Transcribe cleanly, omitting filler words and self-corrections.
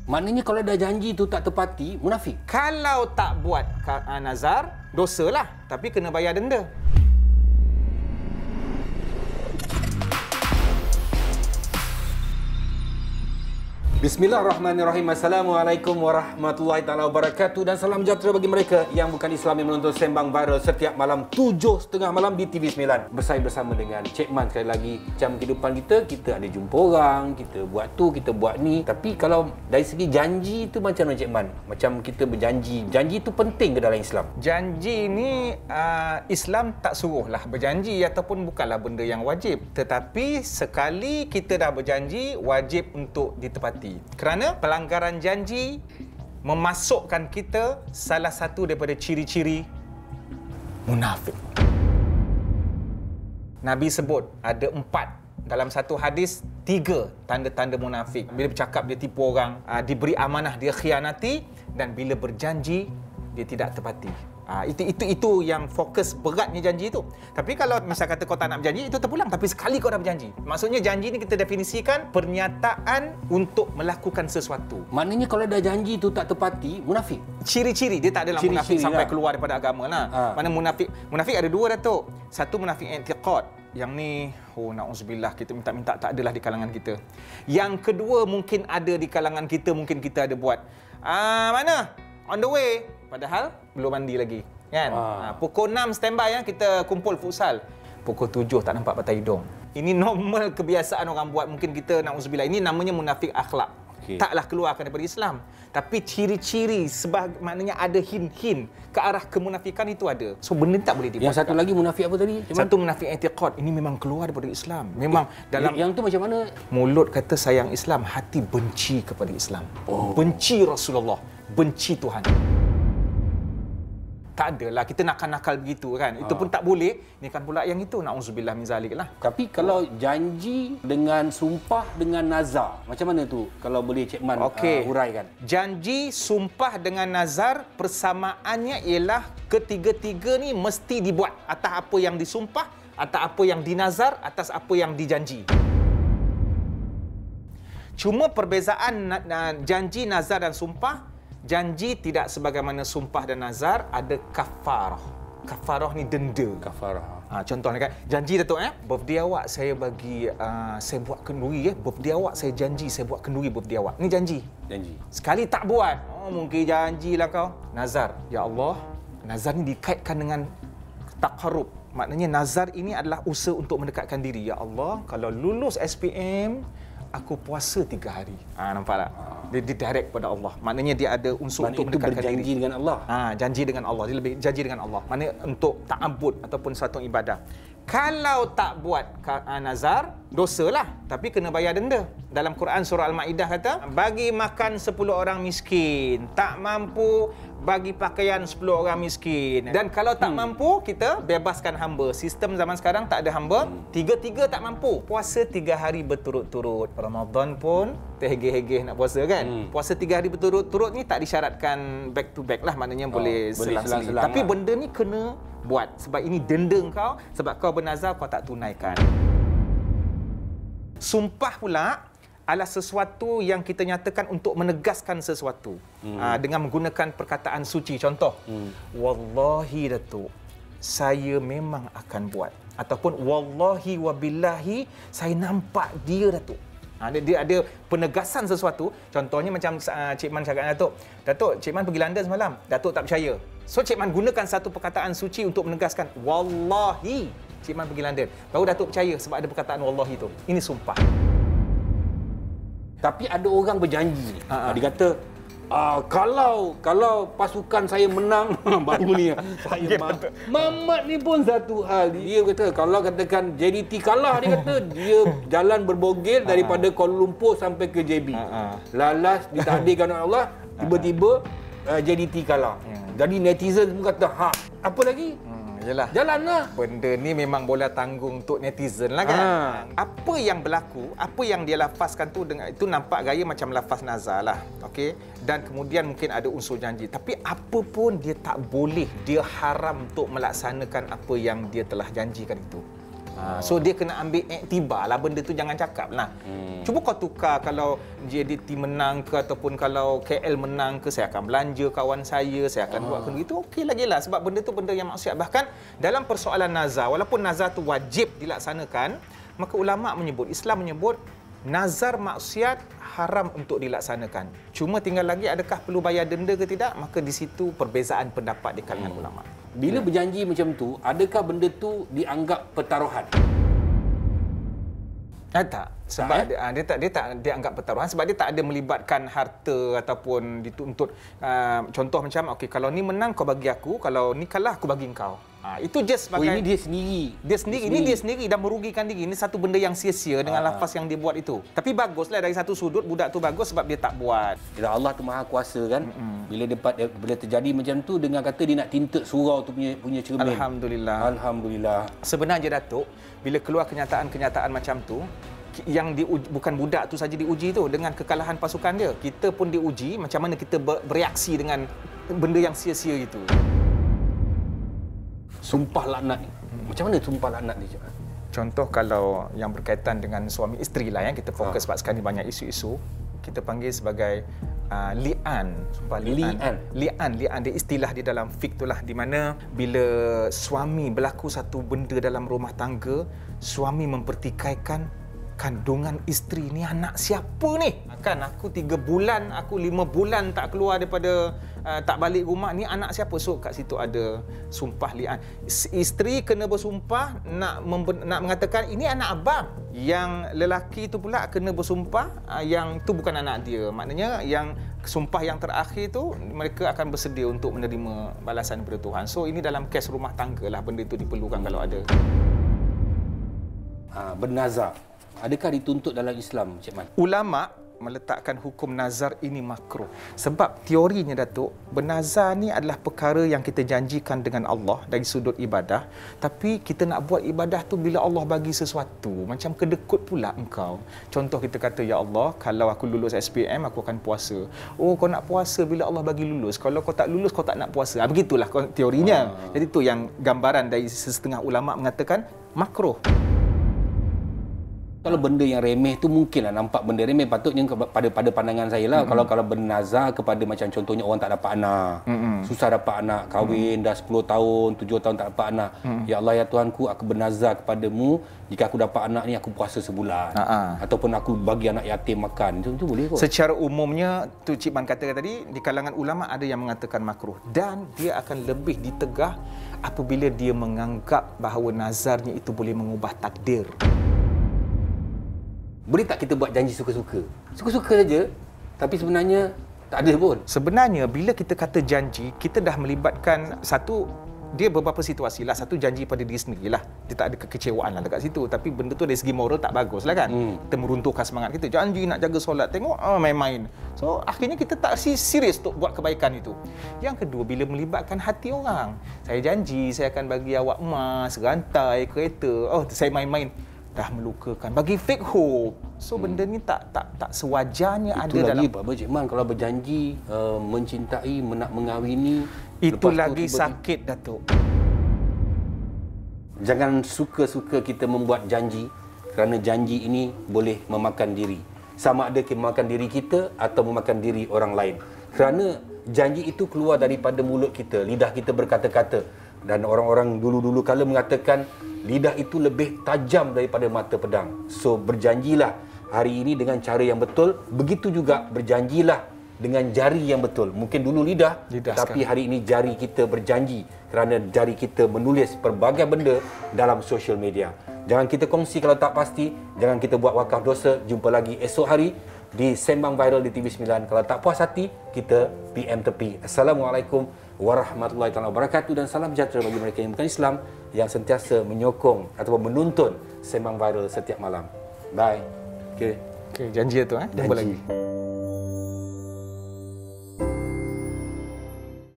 Maknanya kalau dah janji tu tak tepati, munafik. Kalau tak buat nazar, dosalah, tapi kena bayar denda. Bismillahirrahmanirrahim. Assalamualaikum warahmatullahi taala wabarakatuh dan salam sejahtera bagi mereka yang bukan Islam yang menonton sembang viral setiap malam 7.30 malam di TV9. Saya bersama dengan Cik Man sekali lagi. Macam kehidupan kita ada jumpa orang, kita buat tu, kita buat ni. Tapi kalau dari segi janji tu macam mana Cik Man? Macam kita berjanji. Janji tu penting ke dalam Islam? Janji ni Islam tak suruhlah berjanji ataupun bukanlah benda yang wajib. Tetapi sekali kita dah berjanji, wajib untuk ditepati. Kerana pelanggaran janji memasukkan kita salah satu daripada ciri-ciri munafik. Nabi sebut ada 4. Dalam satu hadis 3 tanda-tanda munafik. Bila bercakap dia tipu orang, diberi amanah dia khianati, dan bila berjanji dia tidak tepati. Itu yang fokus beratnya janji itu. Tapi kalau masa kata kau tak nak berjanji, itu terpulang. Tapi sekali kau dah berjanji. Maksudnya janji ni kita definisikan pernyataan untuk melakukan sesuatu. Maknanya kalau dah janji tu tak tepati, munafik. Ciri-ciri dia tak adalah munafik sampai keluar daripada agama lah. Mana munafik ada 2, Datuk. Satu munafik i'tiqad. Yang ni, na'udzubillah, kita minta-minta tak adalah di kalangan kita. Yang kedua mungkin ada di kalangan kita, mungkin kita ada buat. Mana? On the way. Padahal belum mandi lagi, kan? Pukul 6 standby, kita kumpul futsal. Pukul 7 tak nampak patah hidung. Ini normal kebiasaan orang buat. Mungkin kita, na'udzubillah, ini namanya munafik akhlak. Taklah keluarkan daripada Islam. Tapi ciri-ciri, maknanya ada hint-hint ke arah kemunafikan itu ada. So benda tak boleh dibuat. Yang satu lagi munafik apa tadi? Satu munafik i'tiqad. Ini memang keluar daripada Islam. Memang dalam yang tu macam mana? Mulut kata sayang Islam, hati benci kepada Islam. Benci Rasulullah, benci Tuhan. Tak adalah kita nakal-nakal begitu kan. Itu pun tak boleh. Ni kan pula yang itu, na'udzubillah min zalik lah. Tapi kalau janji dengan sumpah dengan nazar, macam mana tu? Kalau boleh Cik Man uraikan. Janji, sumpah dengan nazar, persamaannya ialah ketiga-tiga ni mesti dibuat atas apa yang disumpah, atas apa yang dinazar, atas apa yang dijanji. Cuma perbezaan janji, nazar dan sumpah. Janji tidak sebagaimana sumpah dan nazar, ada kafarah. Kafarah ni denda. Kafarah. Contohnya kan, janji Datuk, birthday awak saya bagi, saya buat kenduri, birthday awak saya janji saya buat kenduri birthday awak. Ni janji. Janji. Sekali tak buat, mungkin janjilah kau. Nazar, ya Allah, nazar ni dikaitkan dengan taqarrub. Maknanya nazar ini adalah usaha untuk mendekatkan diri. Ya Allah, kalau lulus SPM, aku puasa 3 hari. Nampak tak? Dia direct kepada Allah. Maknanya dia ada unsur untuk mendekatkan diri. Janji dengan Allah. Janji dengan Allah. Dia lebih janji dengan Allah. Maknanya untuk ta'abbud ataupun satu ibadah. Kalau tak buat nazar, dosalah, tapi kena bayar denda. Dalam Quran surah Al-Maidah kata, bagi makan 10 orang miskin, tak mampu bagi pakaian 10 orang miskin. Dan kalau tak mampu, kita bebaskan hamba. Sistem zaman sekarang tak ada hamba. 3 tak mampu. Puasa 3 hari berturut-turut. Ramadan pun terhegeh-hegeh nak puasa kan. Puasa 3 hari berturut-turut ni tak disyaratkan back to back lah. Maknanya boleh selang-seling. Tapi benda ni kena buat. Sebab ini denda kau. Sebab kau bernazar, kau tak tunaikan. Sumpah pula adalah sesuatu yang kita nyatakan untuk menegaskan sesuatu dengan menggunakan perkataan suci. Contoh, wallahi Datuk, saya memang akan buat. Ataupun wallahi wabillahi, saya nampak dia Datuk. Dia ada penegasan sesuatu. Contohnya macam Cik Man cakap Datuk, Cik Man pergi London semalam, Datuk tak percaya. So Cik Man gunakan satu perkataan suci untuk menegaskan wallahi Cik Man pergi London. Baru Datuk percaya sebab ada perkataan wallahi tu. Ini sumpah. Tapi ada orang berjanji. Dia kata, kalau pasukan saya menang, baru ni saya Mamat ni pun satu hal. Dia kata, kalau katakan JDT kalah, dia kata dia jalan berbogel daripada Kuala Lumpur sampai ke JB. Lalas ditakdirkan oleh Allah, tiba-tiba JDT kalah. Jadi netizen pun kata, apa lagi? Yalah. Jalanlah. Benda ni memang bola tanggung untuk netizen lah kan. Apa yang berlaku, apa yang dia lafazkan tu dengan itu nampak gaya macam lafaz nazar lah. Okey. Dan kemudian mungkin ada unsur janji. Tapi apa pun dia tak boleh, dia haram untuk melaksanakan apa yang dia telah janjikan itu. So dia kena ambil iktibar lah benda tu, jangan cakap lah. Cuba kau tukar, kalau JDT menang ke ataupun kalau KL menang ke, saya akan belanja kawan saya akan buat begitu, okey lagi lah. Sebab benda tu benda yang maksiat. Bahkan dalam persoalan nazar, walaupun nazar tu wajib dilaksanakan, maka ulama' menyebut, Islam menyebut nazar maksiat haram untuk dilaksanakan. Cuma tinggal lagi adakah perlu bayar denda ke tidak, maka di situ perbezaan pendapat di kalangan ulama'. Bila berjanji macam tu, adakah benda tu dianggap pertaruhan? Tak. Sebab dia tak dianggap pertaruhan sebab dia tak ada melibatkan harta ataupun dituntut. Contoh macam, okey, kalau ni menang kau bagi aku, kalau ni kalah aku bagi kau. Itu just sebagai... ini dia sendiri. Ini dia sendiri dan merugikan diri. Ini satu benda yang sia-sia dengan lafaz yang dia buat itu. Tapi baguslah dari satu sudut, budak tu bagus sebab dia tak buat. Allah tu maha kuasa kan. Bila terjadi macam tu, dengan kata dia nak tinta surau tu punya cermin. Alhamdulillah. Sebenarnya Datuk, bila keluar kenyataan-kenyataan macam tu, yang bukan budak tu saja diuji tu, dengan kekalahan pasukan dia, kita pun diuji macam mana kita bereaksi dengan benda yang sia-sia itu. Sumpah laknat ni. Macam mana sumpah laknat ni? Contoh kalau yang berkaitan dengan suami isteri lah, yang kita fokus sebab sekarang ni banyak isu-isu, kita panggil sebagai li'an. Sumpah li'an. Li'an dia istilah di dalam fiqh tu lah, di mana bila suami berlaku satu benda dalam rumah tangga, suami mempertikaikan kandungan isteri ni, anak siapa ni? Kan aku 3 bulan, aku 5 bulan tak keluar daripada tak balik rumah, ni anak siapa? So kat situ ada sumpah li'an. Isteri kena bersumpah nak mengatakan ini anak abang. Yang lelaki tu pula kena bersumpah yang tu bukan anak dia. Maknanya yang sumpah yang terakhir tu mereka akan bersedia untuk menerima balasan daripada Tuhan. So ini dalam kes rumah tangga lah benda itu diperlukan kalau ada. Bernazar, adakah dituntut dalam Islam, Cik Man? Ulama' meletakkan hukum nazar ini makruh. Sebab teorinya, Datuk, bernazar ni adalah perkara yang kita janjikan dengan Allah dari sudut ibadah. Tapi kita nak buat ibadah tu bila Allah bagi sesuatu. Macam kedekut pula engkau. Contoh kita kata, ya Allah, kalau aku lulus SPM, aku akan puasa. Oh, kau nak puasa bila Allah bagi lulus. Kalau kau tak lulus, kau tak nak puasa. Begitulah teorinya. Jadi tu yang gambaran dari setengah ulama' mengatakan makruh. Kalau benda yang remeh tu mungkinlah nampak benda remeh, patutnya pada pandangan saya lah. Kalau bernazar kepada macam contohnya orang tak dapat anak, susah dapat anak, kahwin dah 10 tahun, 7 tahun tak dapat anak. Ya Allah, ya Tuhanku, aku bernazar kepadamu, jika aku dapat anak ni aku puasa sebulan. Ataupun aku bagi anak yatim makan. Itu boleh kot. Secara umumnya tu Cik Man katakan tadi, di kalangan ulama ada yang mengatakan makruh, dan dia akan lebih ditegah apabila dia menganggap bahawa nazarnya itu boleh mengubah takdir. Boleh tak kita buat janji suka-suka? Suka-suka saja, tapi sebenarnya tak ada pun. Sebenarnya bila kita kata janji, kita dah melibatkan satu, dia beberapa situasi lah. Satu, janji pada diri sendiri lah. Dia tak ada kekecewaan lah dekat situ. Tapi benda tu dari segi moral tak bagus lah kan. Kita meruntuhkan semangat kita. Janji nak jaga solat, tengok main-main. So akhirnya kita tak serius untuk buat kebaikan itu. Yang kedua, bila melibatkan hati orang. Saya janji saya akan bagi awak emas, rantai, kereta. Oh, saya main-main. Dah melukakan, bagi fake hope. So benda ni tak sewajarnya itu ada lagi, dalam. Apa Cik Man, kalau berjanji mencintai, nak mengahwini, itu lagi sakit, Datuk. Jangan suka-suka kita membuat janji, kerana janji ini boleh memakan diri. Sama ada memakan diri kita atau memakan diri orang lain. Kerana janji itu keluar daripada mulut kita, lidah kita berkata-kata. Dan orang-orang dulu-dulu kala mengatakan lidah itu lebih tajam daripada mata pedang. So berjanjilah hari ini dengan cara yang betul. Begitu juga berjanjilah dengan jari yang betul. Mungkin dulu lidah tapi hari ini jari kita berjanji, kerana jari kita menulis pelbagai benda dalam social media. Jangan kita kongsi kalau tak pasti. Jangan kita buat wakaf dosa. Jumpa lagi esok hari di Sembang Viral di TV9. Kalau tak puas hati, kita PM tepi. Assalamualaikum warahmatullahi wabarakatuh, dan salam sejahtera bagi mereka yang bukan Islam, yang sentiasa menyokong ataupun menuntun Sembang Viral setiap malam. Bye. Okey, janji tu, jumpa lagi.